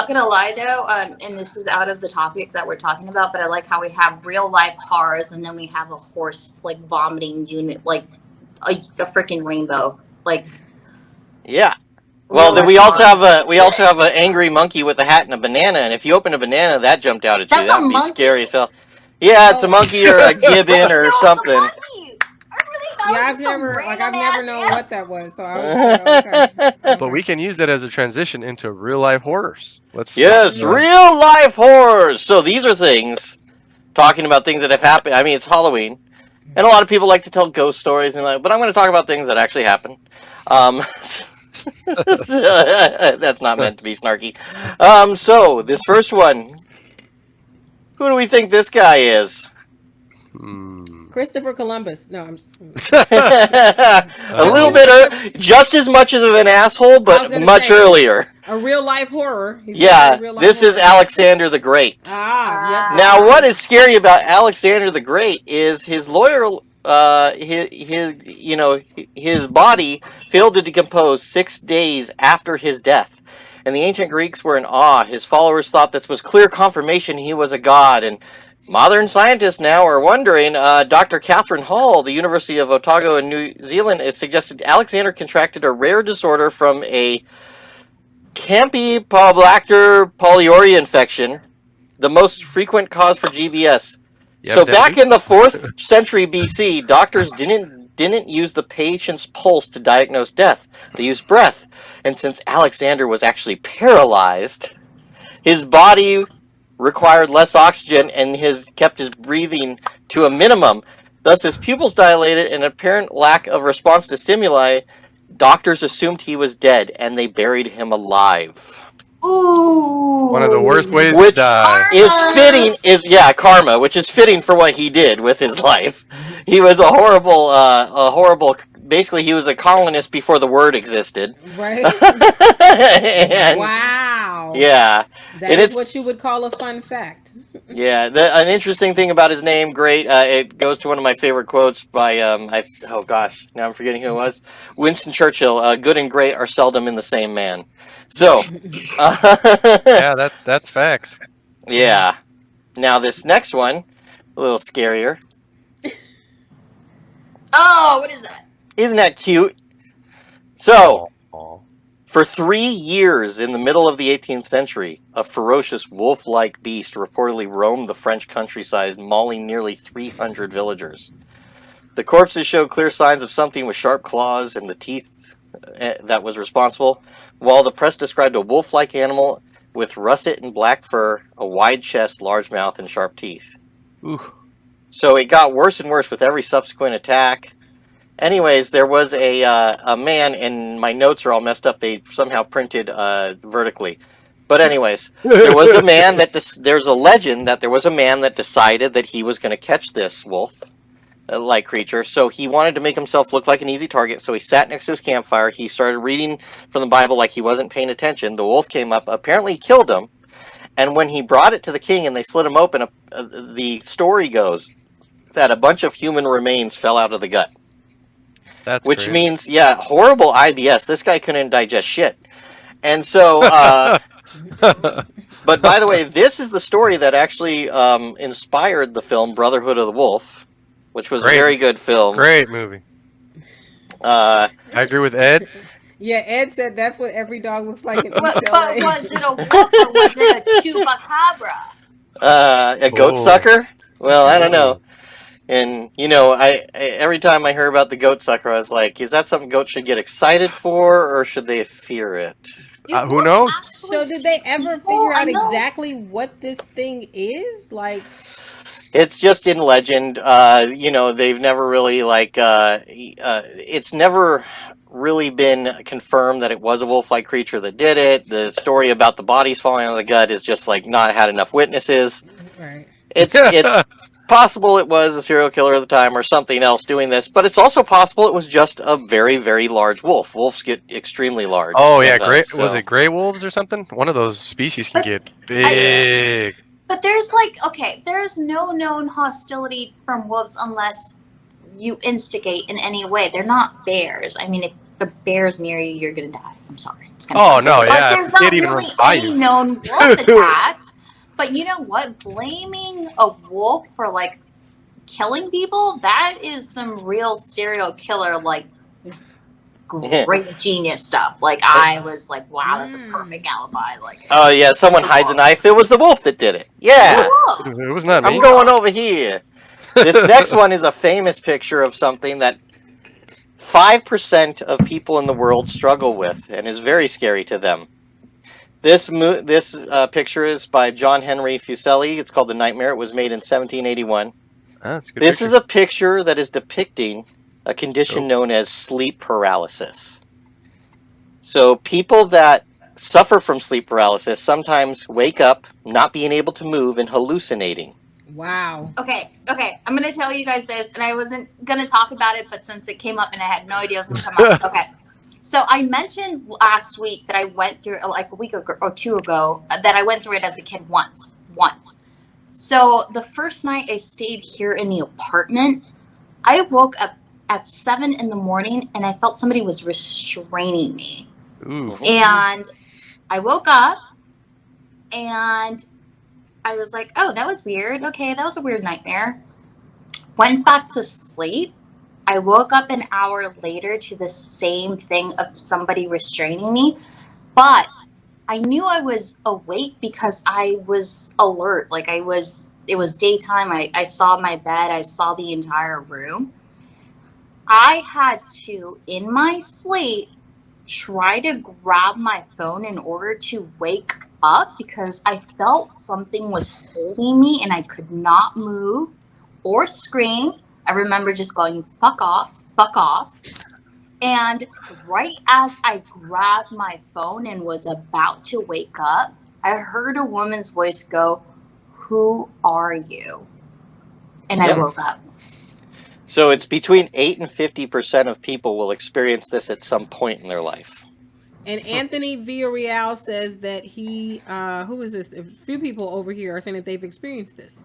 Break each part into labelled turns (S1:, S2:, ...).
S1: not gonna lie though, and this is out of the topic that we're talking about, but I like how we have real life horrors, and then we have a horse like vomiting unit, like a freaking rainbow, like
S2: Yeah. Well,
S1: real
S2: then
S1: life
S2: we also
S1: horror.
S2: have an angry monkey with a hat and a banana, and if you open a banana that jumped out at you,
S1: That's
S2: that
S1: a
S2: would be
S1: monkey.
S2: scary as hell. Yeah, it's a
S3: Oh.
S2: monkey or a
S1: I
S2: gibbon
S1: didn't
S2: or
S1: know it was
S2: something.
S1: a monkey. I really thought
S3: Yeah,
S1: it was
S3: I've
S1: just some
S3: never
S1: random
S3: known
S1: ass.
S3: what that was, so I was okay.
S4: But we can use that as a transition into real life horrors.
S2: Yes, real life horrors. So these are things talking about things that have happened. I mean, it's Halloween, and a lot of people like to tell ghost stories, and but I'm going to talk about things that actually happen. That's not meant to be snarky. So this first one, who do we think this guy is?
S3: Christopher Columbus. No, I'm
S2: A little bit, just as much as of an asshole, but much earlier.
S3: A real life horror.
S2: Yeah, this is Alexander the Great.
S3: Ah, yep.
S2: Now, what is scary about Alexander the Great is his lawyer, his body failed to decompose 6 days after his death. And the ancient Greeks were in awe. His followers thought this was clear confirmation he was a god. And modern scientists now are wondering, Dr. Catherine Hall, the University of Otago in New Zealand, has suggested Alexander contracted a rare disorder from a Campylobacter pylori infection, the most frequent cause for GBS. So back in the 4th century BC, doctors didn't use the patient's pulse to diagnose death. They used breath. And since Alexander was actually paralyzed, his body required less oxygen and kept his breathing to a minimum. Thus, his pupils dilated and apparent lack of response to stimuli, doctors assumed he was dead and they buried him alive.
S1: Ooh.
S4: One of the worst ways to die.
S2: Karma, which is fitting for what he did with his life. He was a horrible, basically he was a colonist before the word existed.
S3: Right. Wow.
S2: Yeah.
S3: That is what you would call a fun fact.
S2: Yeah, an interesting thing about his name, great, it goes to one of my favorite quotes by, oh gosh, now I'm forgetting who it was. Winston Churchill, good and great are seldom in the same man. So,
S4: yeah, that's facts.
S2: Yeah. Now this next one, a little scarier.
S1: Oh, what is that?
S2: Isn't that cute? So, for 3 years in the middle of the 18th century, a ferocious wolf-like beast reportedly roamed the French countryside, mauling nearly 300 villagers. The corpses showed clear signs of something with sharp claws and the teeth that was responsible, while the press described a wolf-like animal with russet and black fur, a wide chest, large mouth, and sharp teeth.
S4: Ooh.
S2: So it got worse and worse with every subsequent attack. Anyways, there was a man, and my notes are all messed up. They somehow printed vertically. But anyways, there was a man there's a legend that there was a man that decided that he was going to catch this wolf-like creature. So he wanted to make himself look like an easy target. So he sat next to his campfire. He started reading from the Bible like he wasn't paying attention. The wolf came up, apparently killed him. And when he brought it to the king and they slit him open, the story goes that a bunch of human remains fell out of the gut. Which means, horrible IBS. This guy couldn't digest shit. And so, but by the way, this is the story that actually inspired the film Brotherhood of the Wolf, which was a very good film.
S4: Great movie.
S2: I
S4: agree with Ed.
S3: Yeah, Ed said that's what every dog looks like in East
S1: But
S3: LA.
S1: was it a wolf or was it a chupacabra?
S2: A goat sucker? Well, I don't know. And, I every time I hear about the goat sucker, I was like, is that something goats should get excited for, or should they fear it?
S4: Who knows?
S3: So did they ever figure out exactly what this thing is? Like,
S2: it's just in legend. They've never really, it's never really been confirmed that it was a wolf-like creature that did it. The story about the bodies falling out of the gut is just, not had enough witnesses.
S3: Right.
S2: It's possible it was a serial killer at the time or something else doing this, but it's also possible it was just a very, very large wolf. Wolves get extremely large.
S4: Oh, yeah. Was it gray wolves or something? One of those species can get big.
S1: But there's there's no known hostility from wolves unless you instigate in any way. They're not bears. I mean, the bear's near you, you're gonna die. I'm sorry. It's gonna
S4: Oh
S1: happen.
S4: no,
S1: But
S4: yeah.
S1: there's
S4: It
S1: not
S4: even
S1: really
S4: runs by
S1: any
S4: you.
S1: known wolf attacks. But you know what? Blaming a wolf for like killing people, that is some real serial killer like great genius stuff. Like I was like, wow, that's a perfect alibi. Like
S2: Oh yeah, someone hides a knife. It was the wolf that did it. Yeah,
S4: It was not
S2: I'm
S4: me.
S2: going over here. This next one is a famous picture of something that 5% of people in the world struggle with and is very scary to them. This picture is by John Henry Fuseli. It's called The Nightmare. It was made in 1781.
S4: That's a good
S2: This
S4: picture.
S2: is a picture that is depicting a condition
S4: Oh.
S2: known as sleep paralysis. So people that suffer from sleep paralysis sometimes wake up not being able to move and hallucinating.
S3: Wow.
S1: okay, I'm gonna tell you guys this, and I wasn't gonna talk about it, but since it came up and I had no idea it was gonna come up. Okay. So I mentioned last week that I went through like a week or two ago that I went through it as a kid once. So the first night I stayed here in the apartment, I woke up at 7 in the morning and I felt somebody was restraining me.
S4: Ooh.
S1: And I woke up and I was like, oh, that was weird. Okay, that was a weird nightmare. Went back to sleep. I woke up an hour later to the same thing of somebody restraining me. But I knew I was awake because I was alert. Like it was daytime. I saw my bed. I saw the entire room. I had to, in my sleep, try to grab my phone in order to wake up because I felt something was holding me and I could not move or scream. I remember just going, fuck off, fuck off. And right as I grabbed my phone and was about to wake up, I heard a woman's voice go, who are you? And I woke up.
S2: So it's between 8 and 50% of people will experience this at some point in their life.
S3: And Anthony Villarreal says that he, who is this? A few people over here are saying that they've experienced this.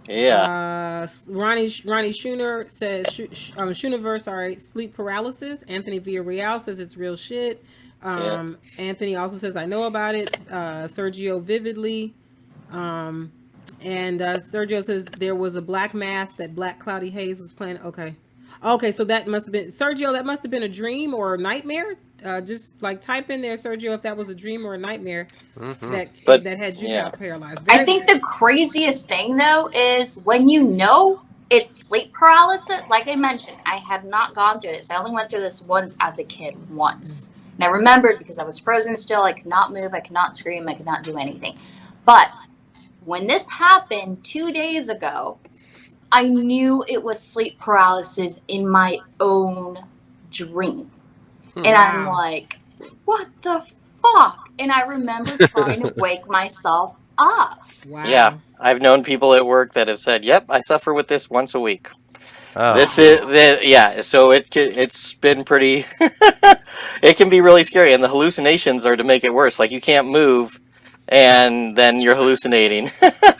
S2: Yeah.
S3: Ronnie Schooner says, Schoonerverse, sorry, sleep paralysis. Anthony Villarreal says it's real shit. Anthony also says, I know about it. Sergio vividly. And Sergio says there was a black mass that Black Cloudy Haze was playing. Okay, so that must have been Sergio. That must have been a dream or a nightmare. Just like type in there, Sergio, if that was a dream or a nightmare that had you got paralyzed.
S1: I think the craziest thing though is when you know it's sleep paralysis. Like I mentioned, I had not gone through this. I only went through this once as a kid, once. And I remembered because I was frozen still. I could not move. I could not scream. I could not do anything. But when this happened 2 days ago, I knew it was sleep paralysis in my own dream. And I'm like, what the fuck? And I remember trying to wake myself up.
S3: Wow.
S2: Yeah. I've known people at work that have said, yep, I suffer with this once a week.
S4: Oh.
S2: This is, yeah, so it's been pretty, it can be really scary. And the hallucinations are to make it worse. Like you can't move and then you're hallucinating.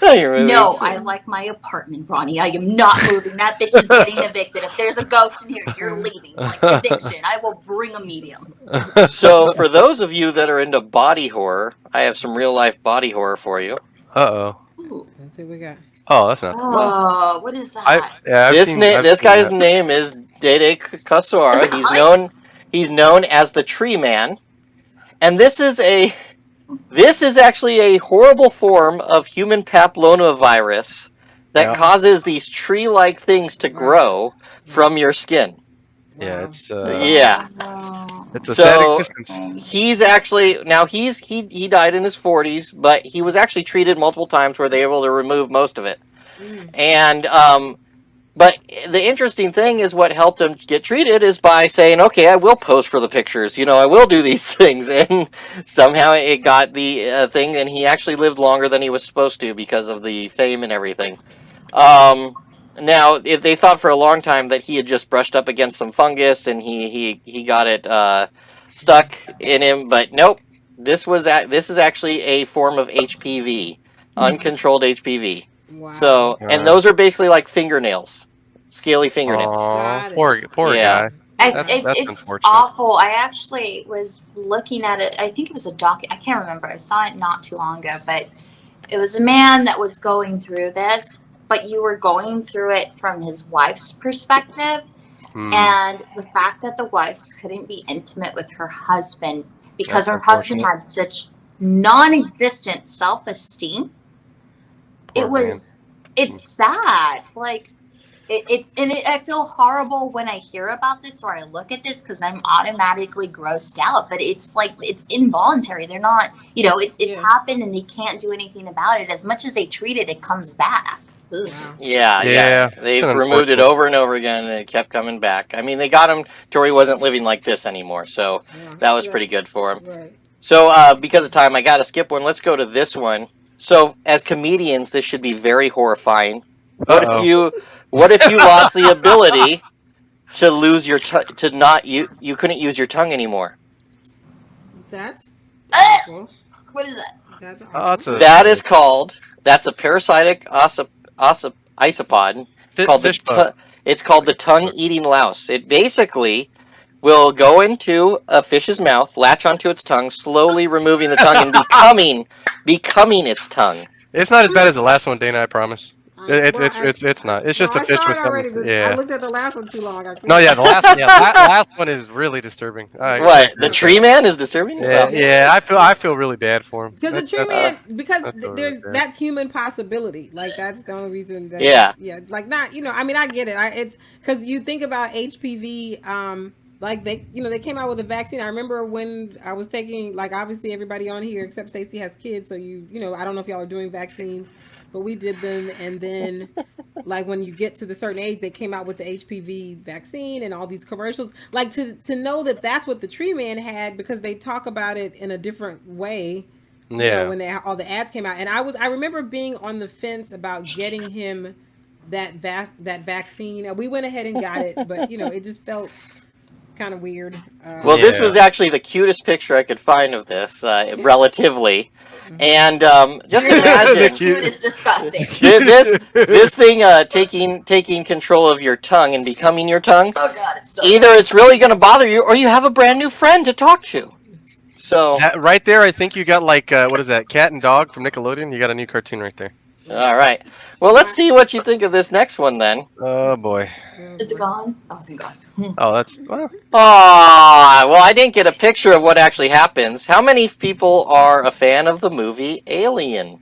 S1: No, I like my apartment, Ronnie. I am not moving. That bitch is getting evicted. If there's a ghost in here, you're leaving. Like eviction. I will bring a medium.
S2: So for those of you that are into body horror, I have some real life body horror for you.
S4: Uh-oh.
S3: Let's see what we got.
S4: Oh, that's not.
S1: Oh, what is that?
S2: This guy's name is Dede Kasora. He's known as the Tree Man, and this is actually a horrible form of human papillomavirus that causes these tree-like things to grow from your skin.
S4: Yeah, it's
S2: it's
S4: a sad existence.
S2: He's actually he died in his 40s, but he was actually treated multiple times where they were able to remove most of it. And but the interesting thing is what helped him get treated is by saying, okay, I will pose for the pictures, I will do these things, and somehow it got the thing, and he actually lived longer than he was supposed to because of the fame and everything. Now, they thought for a long time that he had just brushed up against some fungus and he got it stuck in him, but nope. This is actually a form of HPV, uncontrolled HPV.
S3: Wow.
S2: So, and those are basically like fingernails, scaly fingernails.
S4: Oh, poor guy. That's
S1: It's
S4: unfortunate.
S1: awful. I actually was looking at it. I think it was a doc. I can't remember. I saw it not too long ago, but it was a man that was going through this, but you were going through it from his wife's perspective.
S4: Hmm.
S1: And the fact that the wife couldn't be intimate with her husband because
S4: That's
S1: her husband
S4: unfortunate.
S1: had such non existent self esteem,
S4: Poor man.
S1: it's sad. Like, I feel horrible when I hear about this or I look at this because I'm automatically grossed out. But it's like it's involuntary. They're not, it's
S3: Yeah.
S1: happened and they can't do anything about it. As much as they treat it, it comes back. Ugh.
S3: Wow.
S2: Yeah,
S4: Yeah, it's
S2: they've
S4: an
S2: removed it
S4: unfortunate.
S2: over and over again, and it kept coming back. I mean, they got him to where he wasn't living like this anymore, so
S3: Yeah.
S2: that was
S3: Yeah.
S2: pretty good for him.
S3: Right.
S2: So, because of time, I got to skip one. Let's go to this one. So, as comedians, this should be very horrifying.
S4: Uh-oh.
S2: What if you lost the ability to lose your to not you couldn't use your tongue anymore?
S3: That's
S1: Ah!
S3: awful.
S1: What is that?
S3: That's
S4: Oh,
S3: awful.
S2: That's a parasitic isopod called
S4: fish bug.
S2: it's called the tongue-eating louse. It basically will go into a fish's mouth, latch onto its tongue, slowly removing the tongue and becoming its tongue.
S4: It's not as bad as the last one, Dana. I promise.
S3: Well,
S4: It's not. It's
S3: no,
S4: just a
S3: I
S4: fish
S3: saw
S4: with
S3: it
S4: something.
S3: already. I
S4: Yeah.
S3: looked at the last one too long. I
S4: No,
S3: couldn't-
S4: yeah. Last one is really disturbing.
S2: What? The tree man is disturbing?
S4: Yeah,
S2: Well,
S4: yeah. I feel really bad for him.
S3: Because the tree man, because
S4: I feel really bad.
S3: that's human possibility. Like that's the only reason that
S2: Yeah.
S3: like not I mean I get it. It's because you think about HPV. Like they came out with a vaccine. I remember when I was taking, like, obviously everybody on here except Stacey has kids, so I don't know if y'all are doing vaccines, but we did them, and then like when you get to the certain age, they came out with the HPV vaccine and all these commercials. Like to know that that's what the tree man had, because they talk about it in a different way.
S4: Yeah.
S3: When all the ads came out, and I remember being on the fence about getting him that vaccine. We went ahead and got it, but it just felt kind of weird.
S2: Well, this
S4: Yeah.
S2: was actually the cutest picture I could find of this, relatively. And just
S4: The
S2: imagine
S1: Cute is disgusting.
S2: this thing taking control of your tongue and becoming your tongue.
S1: Oh God, it's so
S2: Either it's really going to bother you, or you have a brand new friend to talk to. So,
S4: That, right there, I think you got like what is that? Cat and Dog from Nickelodeon. You got a new cartoon right there.
S2: all right. Well, let's see what you think of this next one then.
S4: Oh boy.
S1: Is it gone? Oh, thank God.
S4: Oh, that's well.
S2: Well, I didn't get a picture of what actually happens. How many people are a fan of the movie Alien?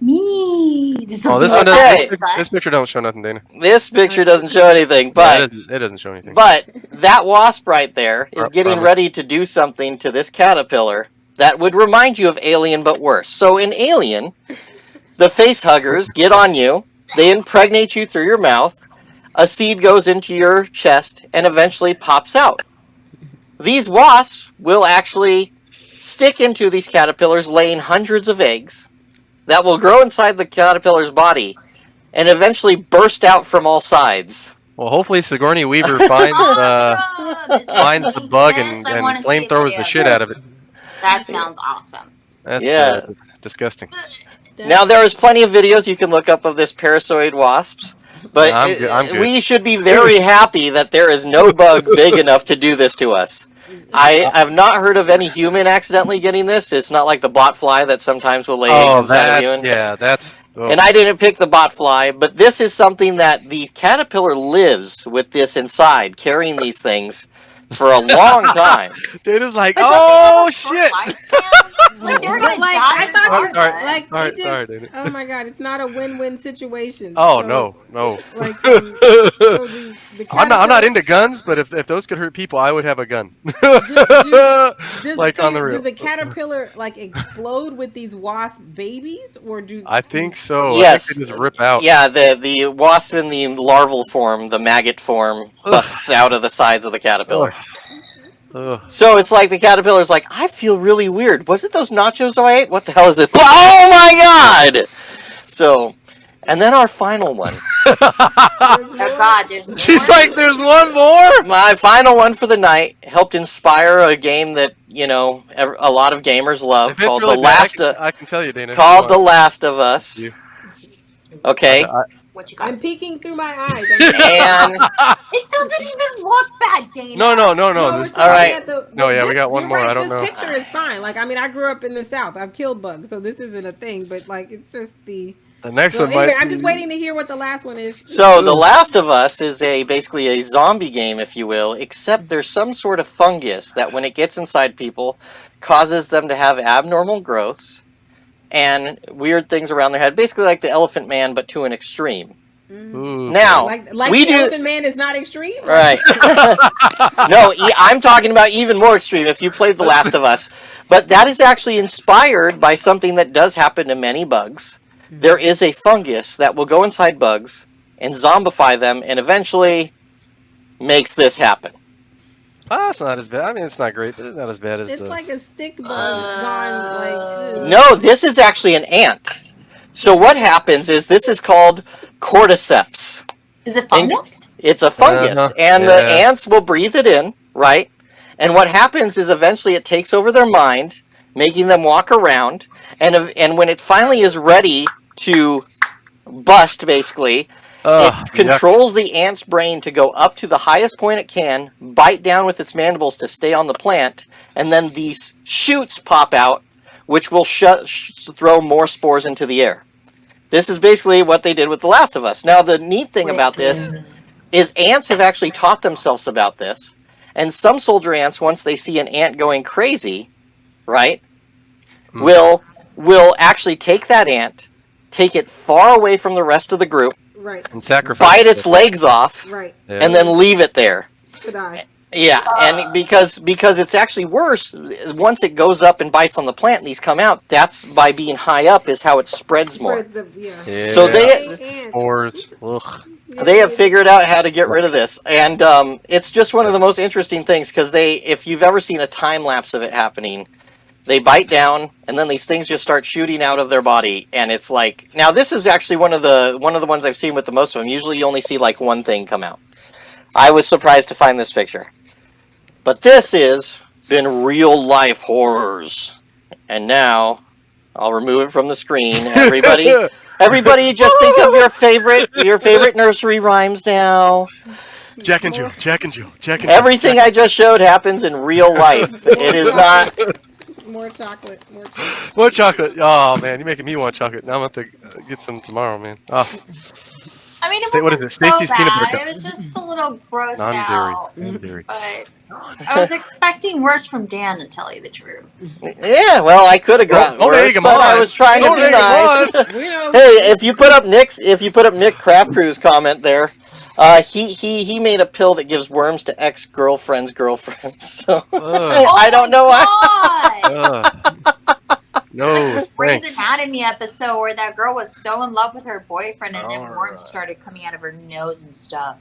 S1: Me.
S4: Oh, this one
S2: Okay.
S4: doesn't. This picture don't show nothing, Dana.
S2: This picture doesn't show anything,
S4: Yeah,
S2: but
S4: it doesn't show anything.
S2: but that wasp right there is getting
S4: Promise.
S2: ready to do something to this caterpillar that would remind you of Alien, but worse. So in Alien, the face huggers get on you, they impregnate you through your mouth, a seed goes into your chest, and eventually pops out. These wasps will actually stick into these caterpillars, laying hundreds of eggs that will grow inside the caterpillar's body and eventually burst out from all sides.
S4: Well, hopefully Sigourney Weaver finds finds the bug and flamethrowers the shit out of it.
S1: That sounds awesome.
S4: That's
S2: Yeah.
S4: disgusting.
S2: Now, there is plenty of videos you can look up of this parasitoid wasps, but
S4: I'm good.
S2: we should be very happy that there is no bug big enough to do this to us. I have not heard of any human accidentally getting this. It's not like the botfly that sometimes will lay eggs inside of you. And I didn't pick the botfly, but this is something that the caterpillar lives with this inside, carrying these things for a long time.
S4: Dana's like,
S1: But
S4: oh shit!
S1: Like they're
S3: But
S1: gonna
S3: like
S1: die
S3: I thought,
S1: regardless.
S3: like
S4: Sorry,
S3: it just,
S4: sorry, Dana.
S3: oh my God, it's not a win-win situation.
S4: Oh
S3: So,
S4: no.
S3: Like so the
S4: I'm not
S3: caterpillar-
S4: into guns, but if those could hurt people, I would have a gun. Like on the real.
S3: Does the caterpillar like explode with these wasp babies, or do
S4: I think so.
S2: Yes.
S4: I think they just rip out.
S2: Yeah, the wasp in the larval form, the maggot form, busts out of the sides of the caterpillar.
S4: Ugh.
S2: So it's like the caterpillar's like, I feel really weird. Was it those nachos I ate? What the hell is it? Oh my God! So, and then our final one.
S1: Oh God, there's more.
S4: She's like, there's one more.
S2: My final one for the night helped inspire a game that, a lot of gamers love
S4: If it's
S2: called
S4: really
S2: The
S4: bad,
S2: Last
S4: I can tell you, Dana.
S2: called The Last of Us.
S4: You-
S2: Okay.
S1: What you got?
S3: I'm peeking through my eyes.
S2: And
S1: It doesn't even look bad, Dana.
S4: No.
S3: No, we're
S4: This,
S3: still
S2: All
S3: looking
S2: right.
S3: at the.
S4: No, yeah, we
S3: this,
S4: got one
S3: you're
S4: more.
S3: Right,
S4: I don't
S3: this
S4: know.
S3: picture is fine. Like, I mean, I grew up in the South. I've killed bugs, so this isn't a thing. But like, it's just the.
S4: the next
S3: So
S4: one
S3: anyway,
S4: might.
S3: I'm just waiting to hear what the last one is.
S2: so The Last of Us is basically a zombie game, if you will, except there's some sort of fungus that when it gets inside people causes them to have abnormal growths and weird things around their head, basically like the Elephant Man, but to an extreme.
S4: Ooh,
S2: Now,
S3: Like
S2: we
S3: the
S2: do
S3: Elephant Man is not extreme.
S2: right. No, I'm talking about even more extreme. If you played The Last of Us, but that is actually inspired by something that does happen to many bugs. There is a fungus that will go inside bugs and zombify them, and eventually makes this happen.
S4: it's not as bad. I mean, it's not great, but it's not as bad as
S3: It's
S4: the.
S3: like a stick bug gone like. Ugh.
S2: No, this is actually an ant. So what happens is this is called cordyceps.
S1: Is it fungus?
S2: It's a fungus, and the ants will breathe it in, right? And what happens is eventually it takes over their mind, making them walk around, and when it finally is ready to bust, basically, it controls the ant's brain to go up to the highest point it can, bite down with its mandibles to stay on the plant, and then these shoots pop out, which will throw more spores into the air. This is basically what they did with The Last of Us. Now, the neat thing about this is ants have actually taught themselves about this, and some soldier ants, once they see an ant going crazy, right, will actually take that ant, take it far away from the rest of the group,
S3: Right.
S4: And sacrifice.
S2: bite its legs off,
S3: Right.
S2: and then leave it there.
S3: To die.
S2: Yeah, and because it's actually worse once it goes up and bites on the plant and these come out. That's by being high up is how it spreads more. So
S4: Spores.
S2: they have figured out how to get rid of this, and it's just one of the most interesting things because if you've ever seen a time lapse of it happening, they bite down and then these things just start shooting out of their body, and it's like, now this is actually one of the ones I've seen with the most of them. Usually you only see like one thing come out. I was surprised to find this picture. But this has been real life horrors. And now I'll remove it from the screen. Everybody just think of your favorite nursery rhymes now.
S4: Jack and Jill.
S2: Everything I just showed happens in real life. It is not.
S3: More chocolate.
S4: More chocolate. Oh man, you're making me want chocolate. Now I'm going to get some tomorrow, man. Oh.
S1: I mean, it
S4: What
S1: wasn't
S4: is it?
S1: so
S4: Stacy's peanut butter
S1: bad.
S4: cup.
S1: It was just a little grossed
S4: Non-dairy.
S1: out.
S4: Non-dairy.
S1: But I was expecting worse from Dan, to tell you the truth.
S2: Yeah, well, I could have gotten worse, but I was trying to be nice. Hey, if you put up Nick Craft Crew's comment there, he made a pill that gives worms to ex-girlfriends' girlfriends. So I don't know why.
S4: No,
S1: Grey's
S4: thanks.
S1: Anatomy episode where that girl was so in love with her boyfriend and then worms started coming out of her nose and stuff.